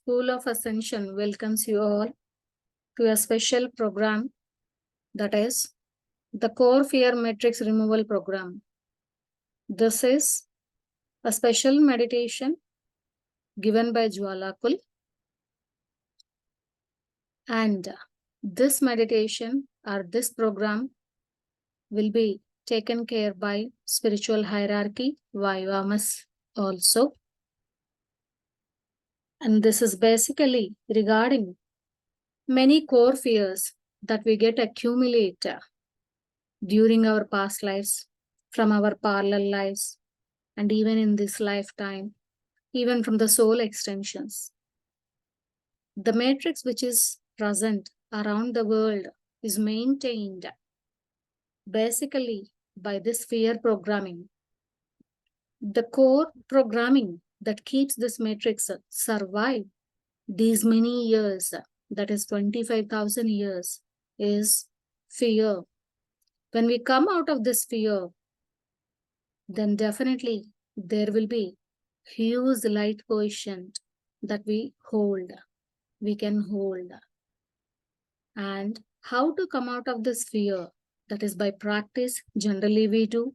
School of Ascension welcomes you all to a special program, that is the Core Fear Matrix Removal Program. This is a special meditation given by Djwhal, and this meditation or this program will be taken care by spiritual hierarchy, Vaivamas also. And this is basically regarding many core fears that we get accumulate during our past lives, from our parallel lives, and even in this lifetime, even from the soul extensions. The matrix which is present around the world is maintained basically by this fear programming. The core programming that keeps this matrix survive these many years, that is 25,000 years, is fear. When we come out of this fear, then definitely there will be huge light quotient that we can hold. And how to come out of this fear? That is by practice. Generally we do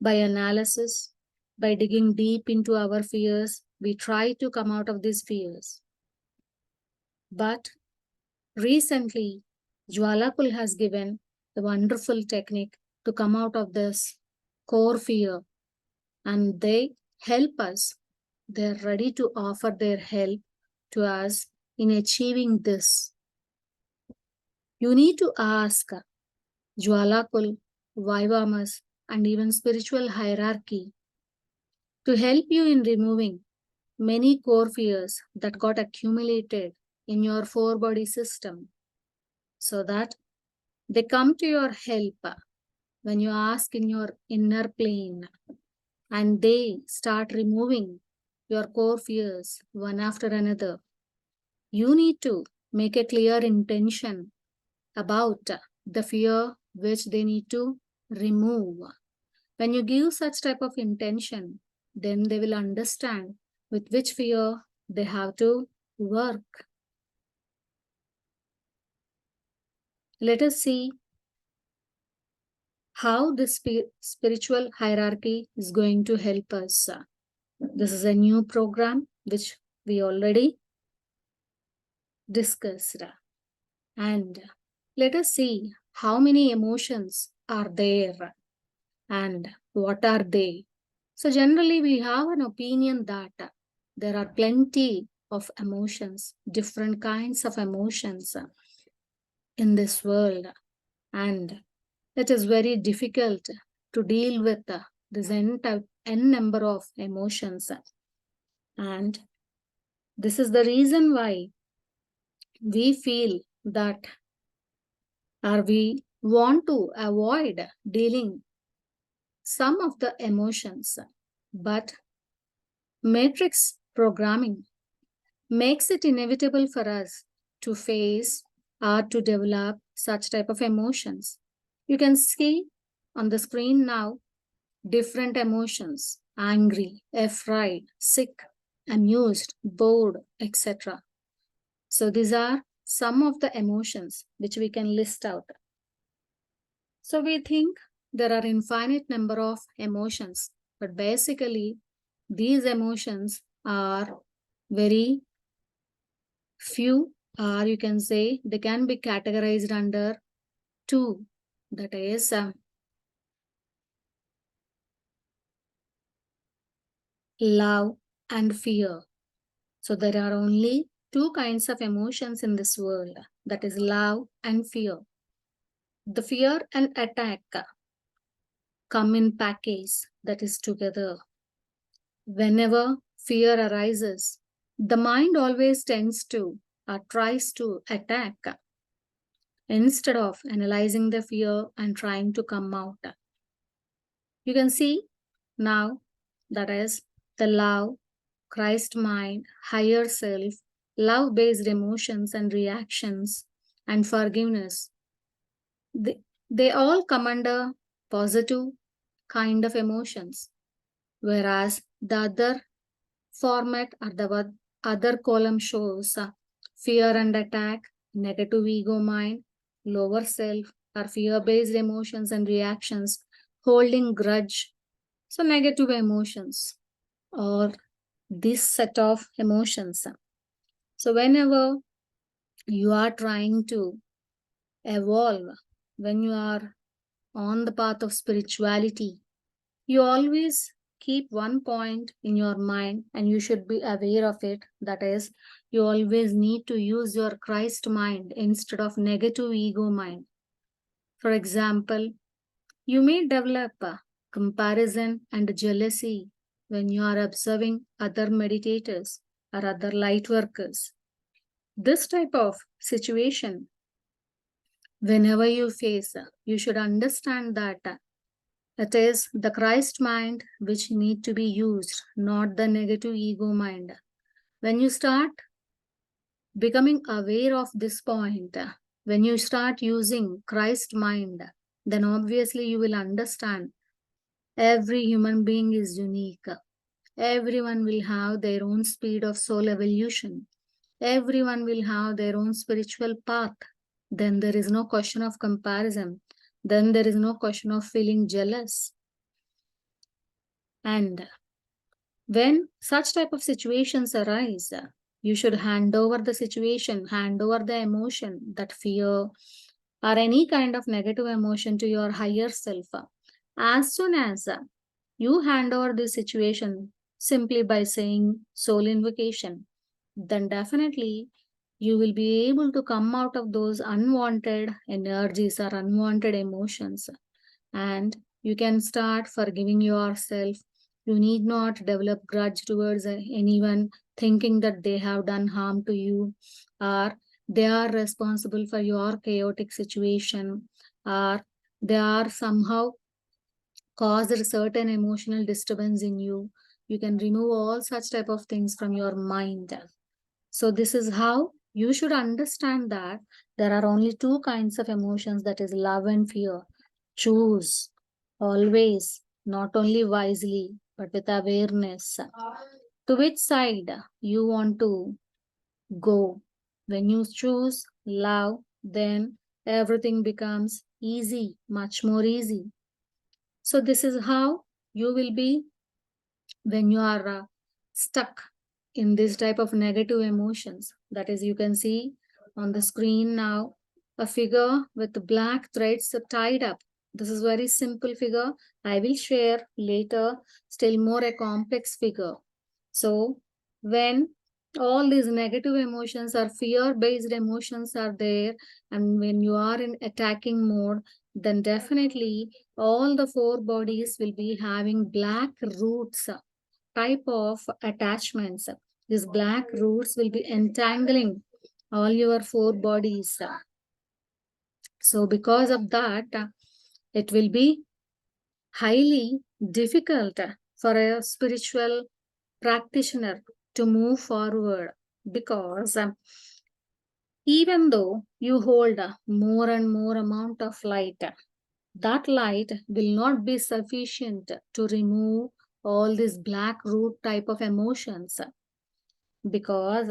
by analysis, by digging deep into our fears. We try to come out of these fears. But recently, Djwhal has given the wonderful technique to come out of this core fear, and they help us. They're ready to offer their help to us in achieving this. You need to ask Djwhal, Vaivamas, and even spiritual hierarchy to help you in removing many core fears that got accumulated in your four body system, so that they come to your help when you ask in your inner plane, and they start removing your core fears one after another. You need to make a clear intention about the fear which they need to remove. When you give such type of intention, then they will understand with which fear they have to work. Let us see how this spiritual hierarchy is going to help us. This is a new program which we already discussed. And let us see how many emotions are there and what are they. So generally we have an opinion that there are plenty of emotions, different kinds of emotions in this world, and it is very difficult to deal with this n number of emotions. And this is the reason why we feel that, or we want to avoid dealing some of the emotions. But matrix programming makes it inevitable for us to face or to develop such type of emotions. You can see on the screen now different emotions: angry, afraid, sick, amused, bored, etc. So these are some of the emotions which we can list out. So we think there are infinite number of emotions, but basically these emotions are very few, or you can say they can be categorized under two, that is love and fear. So there are only two kinds of emotions in this world, that is love and fear. The fear and attack come in package, that is together. Whenever fear arises, the mind always tends to or tries to attack instead of analyzing the fear and trying to come out. You can see now, that is the love, Christ mind, higher self, love-based emotions and reactions, and forgiveness. They all come under positive kind of emotions, whereas the other format or Other column shows fear and attack, negative ego mind, lower self, or fear-based emotions and reactions, holding grudge. So negative emotions or this set of emotions. So whenever you are trying to evolve, when you are on the path of spirituality, you always keep one point in your mind and you should be aware of it. That is, you always need to use your Christ mind instead of negative ego mind. For example, you may develop a comparison and jealousy when you are observing other meditators or other light workers. This type of situation, whenever you face, you should understand that it is the Christ mind which need to be used, not the negative ego mind. When you start becoming aware of this point, when you start using Christ mind, then obviously you will understand every human being is unique. Everyone will have their own speed of soul evolution. Everyone will have their own spiritual path. Then there is no question of comparison. Then there is no question of feeling jealous. And when such type of situations arise, you should hand over the situation, hand over the emotion, that fear or any kind of negative emotion to your higher self. As soon as you hand over the situation simply by saying soul invocation, then definitely you will be able to come out of those unwanted energies or unwanted emotions, and you can start forgiving yourself. You need not develop grudge towards anyone, thinking that they have done harm to you, or they are responsible for your chaotic situation, or they are somehow caused a certain emotional disturbance in you. You can remove all such type of things from your mind. So this is how you should understand that there are only two kinds of emotions, that is love and fear. Choose always, not only wisely, but with awareness, to which side you want to go. When you choose love, then everything becomes easy, much more easy. So this is how you will be when you are stuck in this type of negative emotions. That is, you can see on the screen now a figure with black threads tied up. This is very simple figure. I will share later still more a complex figure. So when all these negative emotions or fear based emotions are there, and when you are in attacking mode, then definitely all the four bodies will be having black roots type of attachments. These black roots will be entangling all your four bodies. So because of that, it will be highly difficult for a spiritual practitioner to move forward, because even though you hold more and more amount of light, that light will not be sufficient to remove all these black root type of emotions, because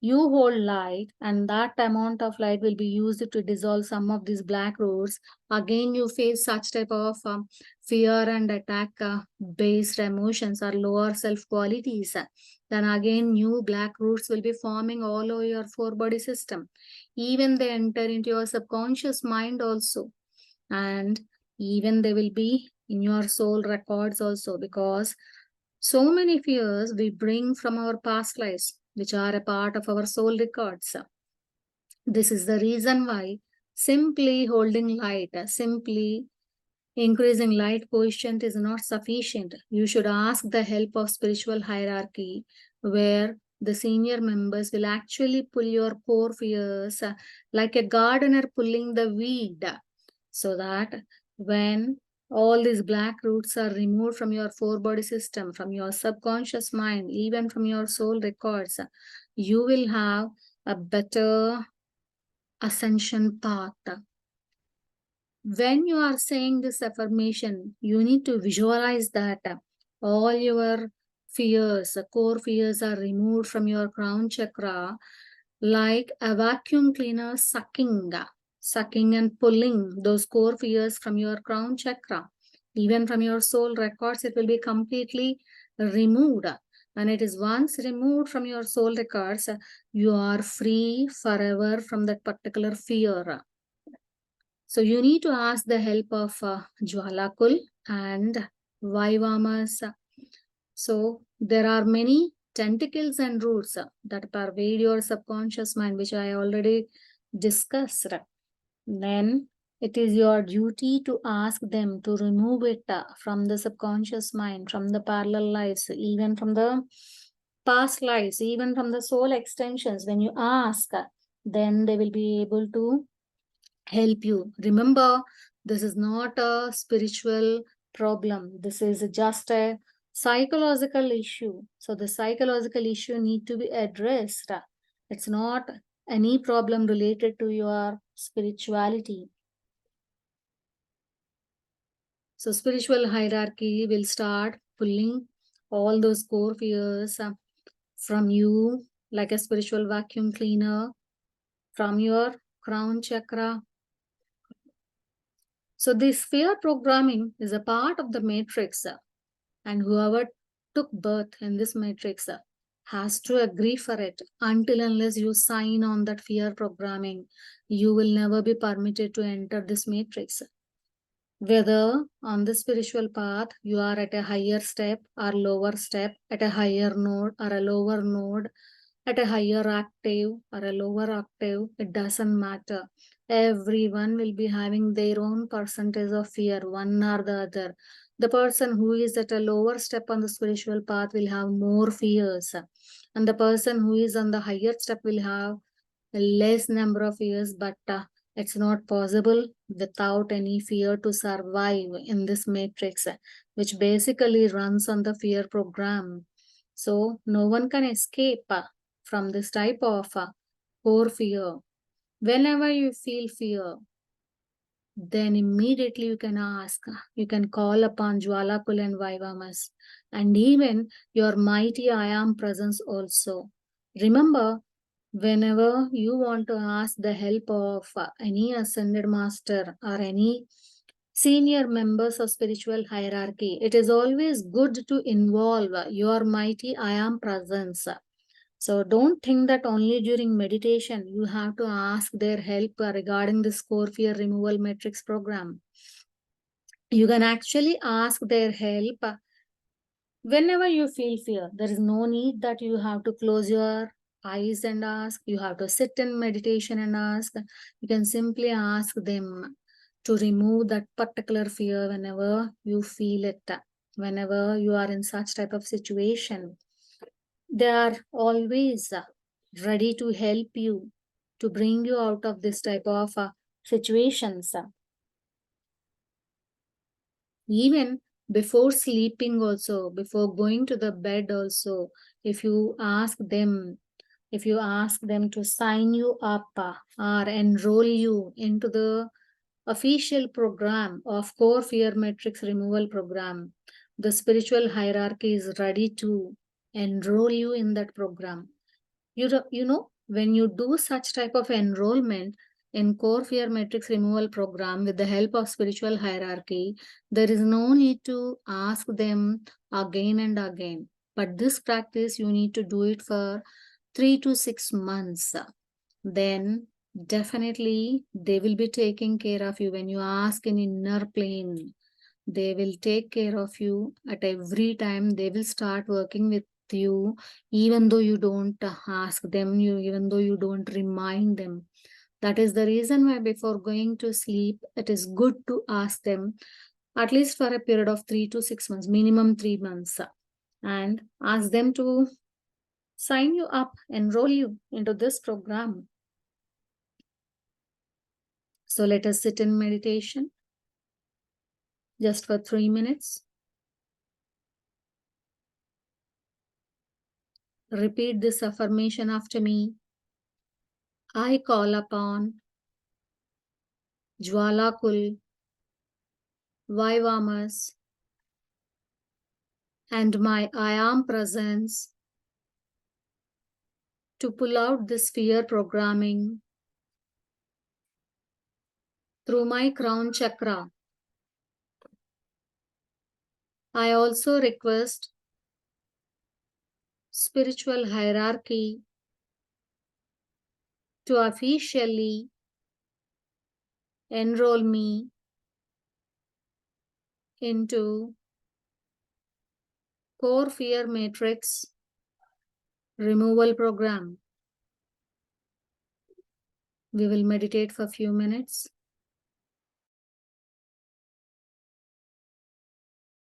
you hold light and that amount of light will be used to dissolve some of these black roots. Again you face such type of fear and attack based emotions or lower self qualities, then again new black roots will be forming all over your four body system. Even they enter into your subconscious mind also, and even they will be in your soul records also, because so many fears we bring from our past lives, which are a part of our soul records. This is the reason why simply holding light, simply increasing light quotient is not sufficient. You should ask the help of spiritual hierarchy, where the senior members will actually pull your core fears like a gardener pulling the weed, so that when all these black roots are removed from your four body system, from your subconscious mind, even from your soul records, you will have a better ascension path. When you are saying this affirmation, you need to visualize that all your fears, core fears are removed from your crown chakra like a vacuum cleaner sucking and pulling those core fears from your crown chakra. Even from your soul records, it will be completely removed. When it is once removed from your soul records, you are free forever from that particular fear. So you need to ask the help of Jwhal and Vaivamas. So there are many tentacles and roots that pervade your subconscious mind, which I already discussed. Then it is your duty to ask them to remove it from the subconscious mind, from the parallel lives, even from the past lives, even from the soul extensions. When you ask, then they will be able to help you. Remember, this is not a spiritual problem. This is just a psychological issue. So the psychological issue need to be addressed. It's not any problem related to your spirituality. So spiritual hierarchy will start pulling all those core fears from you like a spiritual vacuum cleaner from your crown chakra. So this fear programming is a part of the matrix, and whoever took birth in this matrix has to agree for it. Until unless you sign on that fear programming, you will never be permitted to enter this matrix. Whether on the spiritual path you are at a higher step or lower step, at a higher node or a lower node, at a higher octave or a lower octave, it doesn't matter. Everyone will be having their own percentage of fear, one or the other. The person who is at a lower step on the spiritual path will have more fears, and the person who is on the higher step will have a less number of fears, but it's not possible without any fear to survive in this matrix, which basically runs on the fear program. So no one can escape from this type of core fear. Whenever you feel fear, then immediately you can ask, you can call upon Jwhal and Vaivamas, and even your mighty I am presence also. Remember, whenever you want to ask the help of any ascended master or any senior members of spiritual hierarchy, it is always good to involve your mighty I am presence. So don't think that only during meditation you have to ask their help regarding this core fear removal matrix program. You can actually ask their help whenever you feel fear. There is no need that you have to close your eyes and ask. You have to sit in meditation and ask. You can simply ask them to remove that particular fear whenever you feel it, whenever you are in such type of situation. They are always ready to help you, to bring you out of this type of situations. Even before sleeping also, before going to the bed also, if you ask them, to sign you up or enroll you into the official program of core fear matrix removal program, the spiritual hierarchy is ready to enroll you in that program. When you do such type of enrollment in core fear matrix removal program with the help of spiritual hierarchy, there is no need to ask them again and again. But this practice, you need to do it for 3 to 6 months. Then definitely they will be taking care of you. When you ask in inner plane, they will take care of you at every time. They will start working with you, even though you don't ask them, even though you don't remind them. That is the reason why before going to sleep, it is good to ask them at least for a period of 3 to 6 months, minimum 3 months, and ask them to sign you up, enroll you into this program. So let us sit in meditation just for 3 minutes. Repeat this affirmation after me. I call upon Jwhal, Vaivamas, and my I am presence to pull out this fear programming through my crown chakra. I also request spiritual hierarchy to officially enroll me into core fear matrix removal program. We will meditate for a few minutes.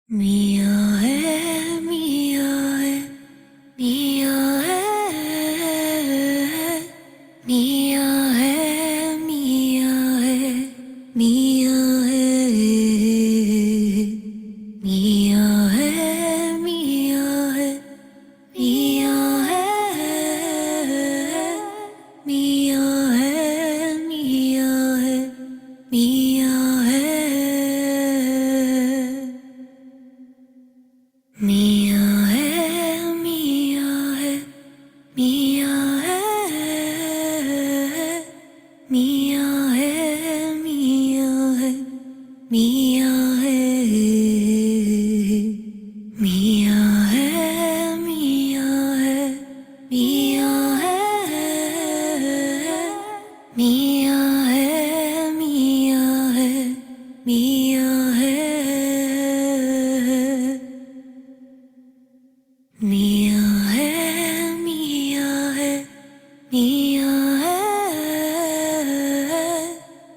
Mia hai, Mia hai, Mia hai, Mia hai, Mia hai, Mia hai, Mia hai, Mia hai, Mia hai, Mia hai, Mia hai, Mia hai. Mia hai, Mia hai, Mia hai, Mia hai, Mia hai, Mia hai, Mia hai, Mia hai, Mia hai, Mia hai, Mia hai, Mia hai. Mia hai, Mia hai, Mia hai,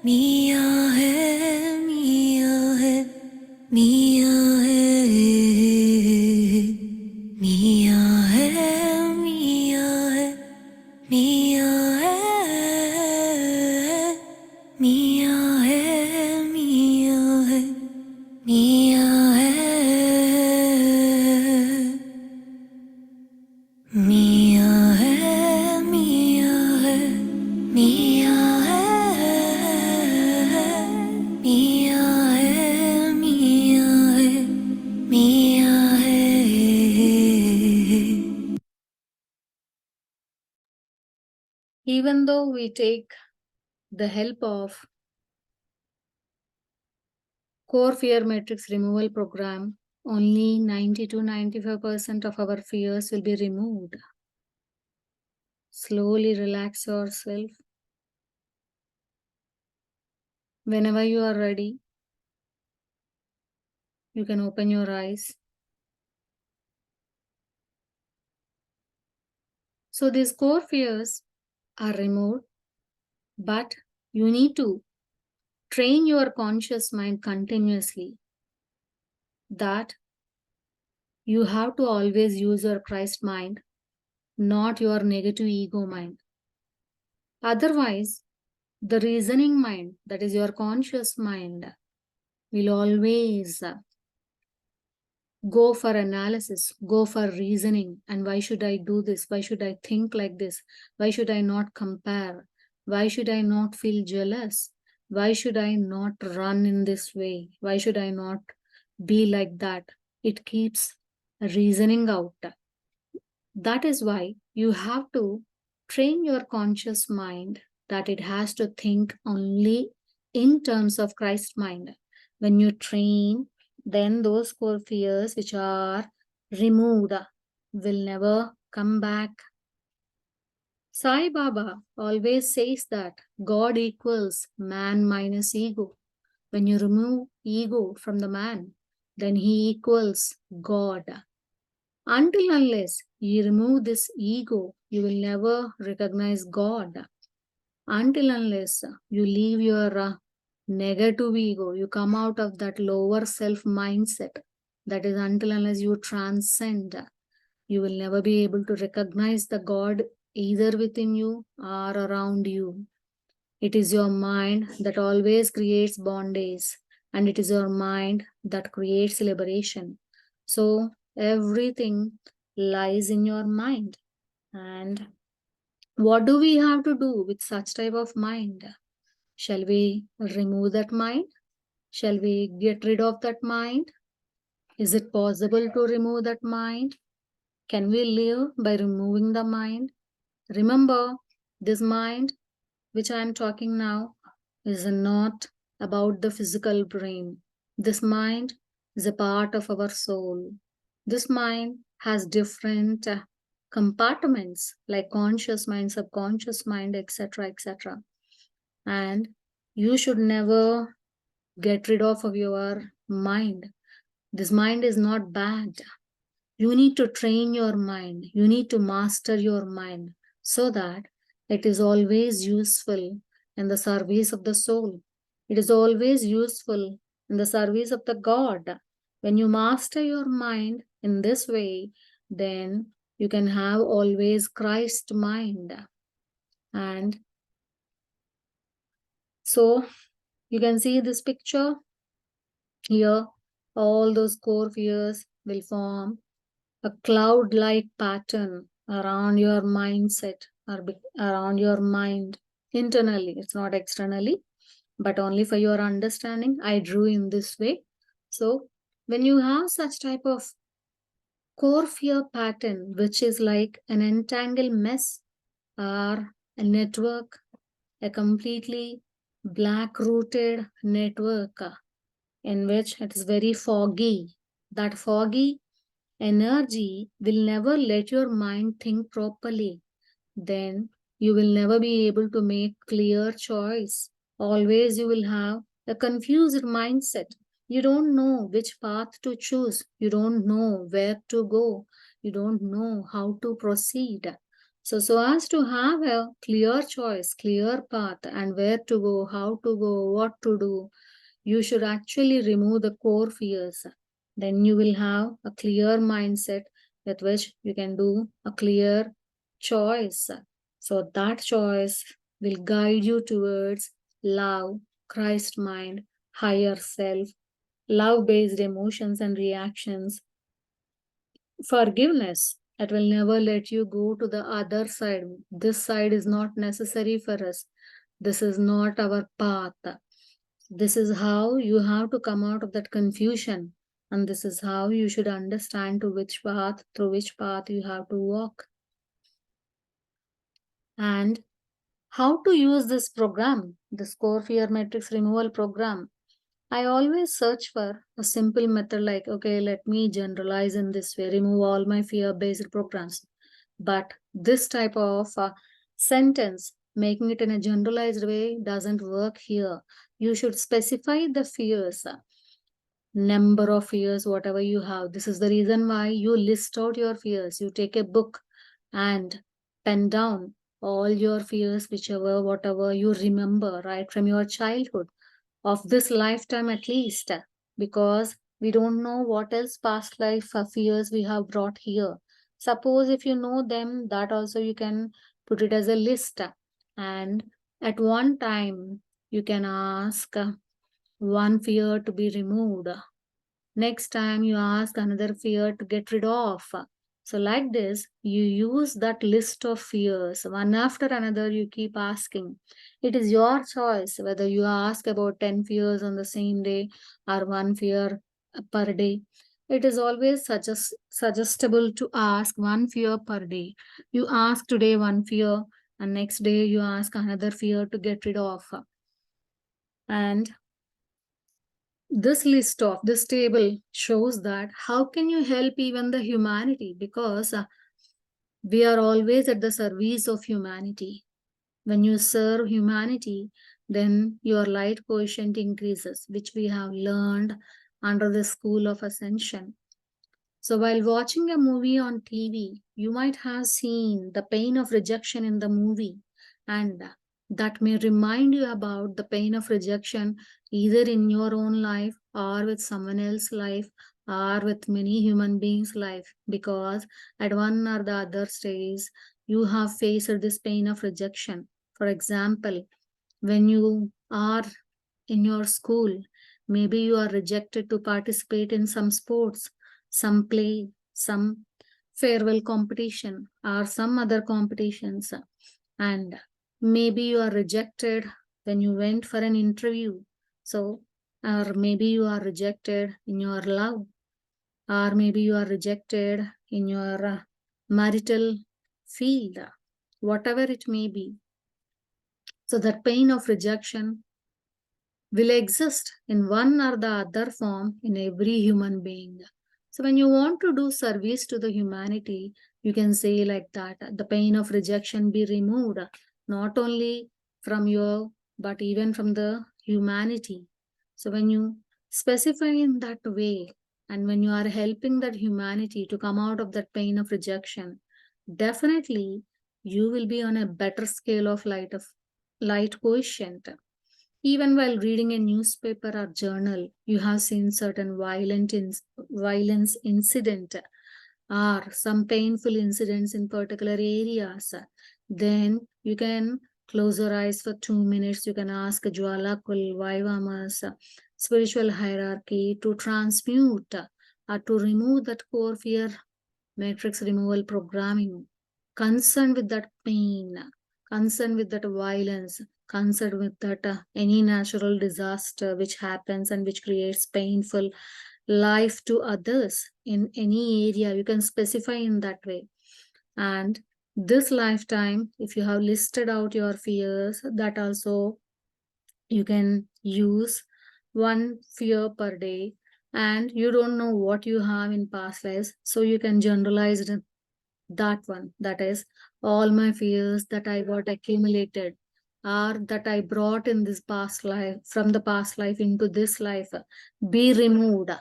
Mia hai, Mia hai, Mia hai, Mia hai, Mia hai, Mia hai, Mia hai, Mia hai, Mia hai. Mia hai, Mia hai, Mia hai, Mia hai, Mia hai, Mia hai. Even though we take the help of core fear matrix removal program, only 90 to 95% of our fears will be removed. Slowly relax yourself. Whenever you are ready, you can open your eyes. So these core fears are removed, but you need to train your conscious mind continuously that you have to always use your Christ mind, not your negative ego mind. Otherwise, the reasoning mind, that is your conscious mind, will always go for analysis, go for reasoning. And why should I do this? Why should I think like this? Why should I not compare? Why should I not feel jealous? Why should I not run in this way? Why should I not be like that? It keeps reasoning out. That is why you have to train your conscious mind that it has to think only in terms of Christ mind. When you train, then those core fears which are removed will never come back. Sai Baba always says that God equals man minus ego. When you remove ego from the man, then he equals God. Until unless you remove this ego, you will never recognize God. Until unless you leave your negative ego, you come out of that lower self mindset. That is until unless you transcend, you will never be able to recognize the God either within you or around you. It is your mind that always creates bondage, and it is your mind that creates liberation. So everything lies in your mind. And what do we have to do with such type of mind? Shall we remove that mind? Shall we get rid of that mind? Is it possible to remove that mind? Can we live by removing the mind? Remember, this mind which I am talking now is not about the physical brain. This mind is a part of our soul. This mind has different compartments like conscious mind, subconscious mind, etc., etc. And you should never get rid of your mind. This mind is not bad. You need to train your mind. You need to master your mind so that it is always useful in the service of the soul. It is always useful in the service of the God. When you master your mind in this way, then you can have always Christ mind. And so you can see this picture here. All those core fears will form a cloud-like pattern around your mindset or around your mind internally. It's not externally, but only for your understanding. I drew in this way. So when you have such type of core fear pattern, which is like an entangled mess or a network, a completely black-rooted network in which it is very foggy. That foggy energy will never let your mind think properly. Then you will never be able to make clear choice. Always you will have a confused mindset. You don't know which path to choose. You don't know where to go. You don't know how to proceed. So as to have a clear choice, clear path, and where to go, how to go, what to do, you should actually remove the core fears. Then you will have a clear mindset with which you can do a clear choice. So that choice will guide you towards love, Christ mind, higher self, love-based emotions and reactions, forgiveness. It will never let you go to the other side. This side is not necessary for us. This is not our path. This is how you have to come out of that confusion. And this is how you should understand to which path, through which path you have to walk. And how to use this program, this core fear matrix removal program. I always search for a simple method like, okay, let me generalize in this way, remove all my fear-based programs. But this type of sentence, making it in a generalized way, doesn't work here. You should specify the fears, number of fears, whatever you have. This is the reason why you list out your fears. You take a book and pen down all your fears, whichever, whatever you remember, right, from your childhood, of this lifetime at least, because we don't know what else past life fears we have brought here. Suppose if you know them, that also you can put it as a list. And at one time, you can ask one fear to be removed. Next time you ask another fear to get rid of. So like this, you use that list of fears. One after another, you keep asking. It is your choice whether you ask about 10 fears on the same day or one fear per day. It is always suggestible to ask one fear per day. You ask today one fear and next day you ask another fear to get rid of. And this list of this table shows that how can you help even the humanity, because we are always at the service of humanity. When you serve humanity, then your light quotient increases, which we have learned under the school of ascension. So while watching a movie on TV, you might have seen the pain of rejection in the movie, and that may remind you about the pain of rejection either in your own life or with someone else's life or with many human beings' life, because at one or the other stage, you have faced this pain of rejection. For example, when you are in your school, maybe you are rejected to participate in some sports, some play, some farewell competition, or some other competitions. And maybe you are rejected when you went for an interview. So, or maybe you are rejected in your love. or maybe you are rejected in your marital field, whatever it may be. So that pain of rejection will exist in one or the other form in every human being. So when you want to do service to the humanity, you can say like that, the pain of rejection be removed, not only from you, but even from the humanity. So when you specify in that way, and when you are helping that humanity to come out of that pain of rejection, definitely you will be on a better scale of light quotient. Even while reading a newspaper or journal, you have seen certain violence incident or some painful incidents in particular areas. Then you can close your eyes for 2 minutes. You can ask Jwala Kul Vaivamas spiritual hierarchy to transmute or to remove that core fear matrix removal programming, concerned with that pain, concerned with that violence, concerned with that any natural disaster which happens and which creates painful life to others in any area. You can specify in that way. And this lifetime, if you have listed out your fears, that also you can use one fear per day, and you don't know what you have in past lives, so you can generalize that one, that is all my fears that I got accumulated or that I brought in this past life, from the past life into this life, be removed.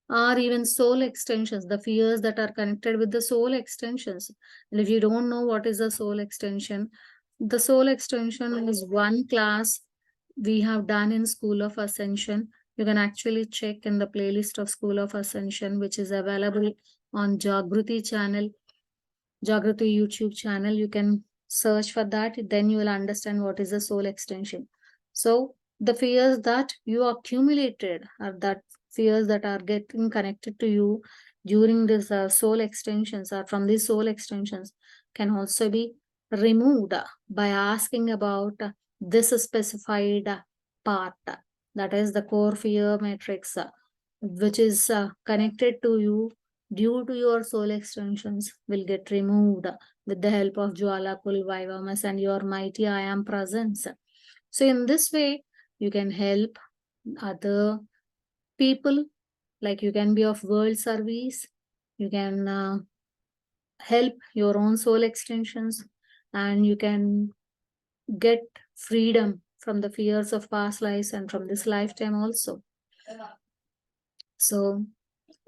Or even soul extensions, the fears that are connected with the soul extensions. And if you don't know what is a soul extension, the soul extension is one class we have done in School of Ascension. You can actually check in the playlist of School of Ascension, which is available on Jagruthi channel, Jagruthi YouTube channel. You can search for that. Then you will understand what is a soul extension. So the fears that you accumulated, or that fears that are getting connected to you during this soul extensions, or from these soul extensions, can also be removed by asking about this specified part, that is the core fear matrix, which is connected to you due to your soul extensions, will get removed with the help of Jwala Kul Vaivamas and your mighty I am presence. So in this way, you can help other people, like you can be of world service, you can help your own soul extensions, and you can get freedom from the fears of past lives and from this lifetime also. So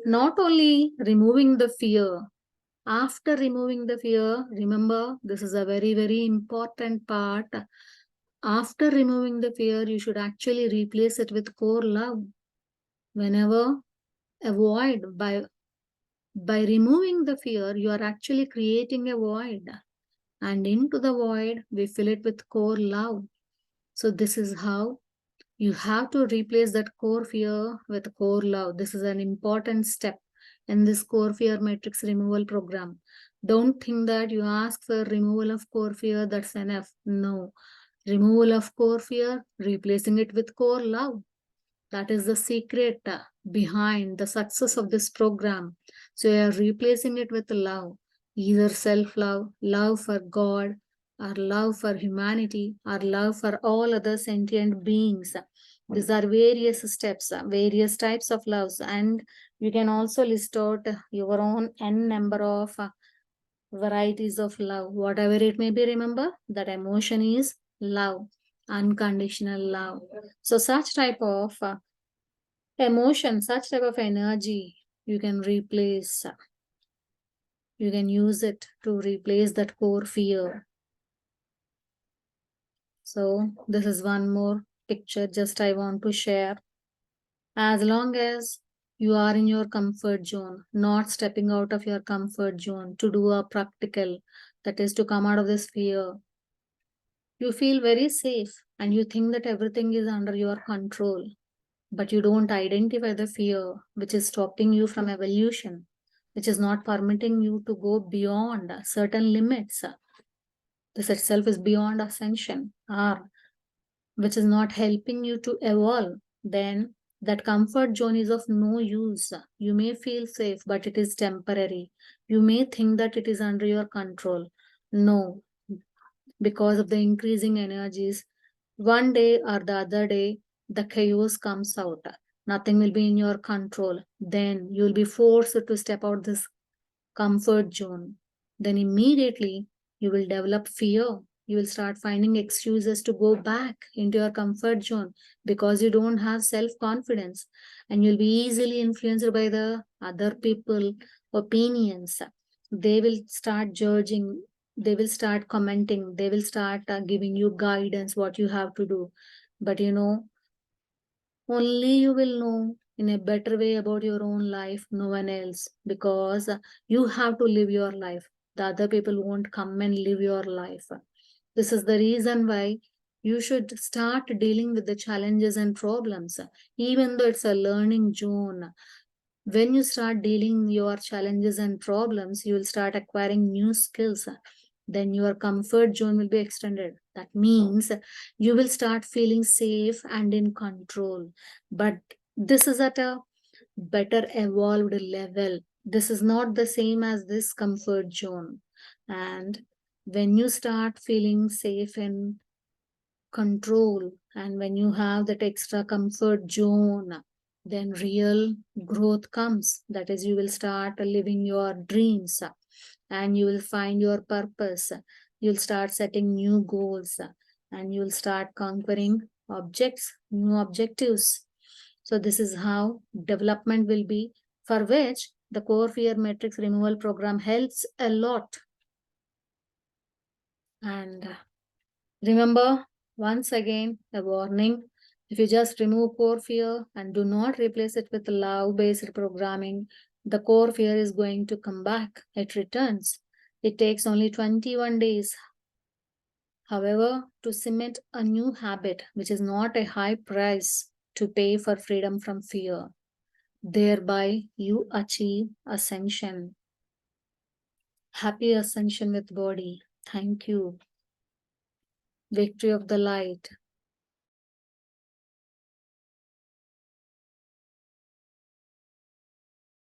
not only removing the fear, after removing the fear, remember, this is a very, very important part. After removing the fear, you should actually replace it with core love. Whenever avoid, by removing the fear, you are actually creating a void. And into the void, we fill it with core love. So this is how you have to replace that core fear with core love. This is an important step in this core fear matrix removal program. Don't think that you ask for removal of core fear, that's enough. No. Removal of core fear, replacing it with core love. That is the secret behind the success of this program. So you are replacing it with love, either self-love, love for God, or love for humanity, or love for all other sentient beings. These are various steps, various types of loves, and you can also list out your own n number of varieties of love, whatever it may be. Remember that emotion is love, unconditional love. So such type of emotion, such type of energy, you can replace, you can use it to replace that core fear. So this is one more picture just I want to share. As long as you are in your comfort zone, not stepping out of your comfort zone to do a practical, that is to come out of this fear, you feel very safe and you think that everything is under your control, but you don't identify the fear which is stopping you from evolution, which is not permitting you to go beyond certain limits. This itself is beyond ascension, or which is not helping you to evolve. Then That comfort zone is of no use. You may feel safe, but it is temporary. You may think that it is under your control. No, because of the increasing energies, one day or the other day, the chaos comes out. Nothing will be in your control. Then you will be forced to step out this comfort zone. Then immediately you will develop fear. You will start finding excuses to go back into your comfort zone because you don't have self confidence, and you'll be easily influenced by the other people opinions. They will start judging, they will start commenting, they will start giving you guidance what you have to do. But only you will know in a better way about your own life, no one else, because you have to live your life. The other people won't come and live your life. This is the reason why you should start dealing with the challenges and problems, even though it's a learning zone. When you start dealing your challenges and problems, you will start acquiring new skills. Then your comfort zone will be extended. That means you will start feeling safe and in control. But this is at a better evolved level. This is not the same as this comfort zone. And when you start feeling safe and control, and when you have that extra comfort zone, then real growth comes. That is, you will start living your dreams, and you will find your purpose. You'll start setting new goals, and you'll start conquering new objectives. So this is how development will be, for which the core fear matrix removal program helps a lot. And remember, once again, a warning. If you just remove core fear and do not replace it with love-based programming, the core fear is going to come back. It returns. It takes only 21 days. However, to cement a new habit, which is not a high price to pay for freedom from fear, thereby you achieve ascension. Happy ascension with body. Thank you. Victory of the light.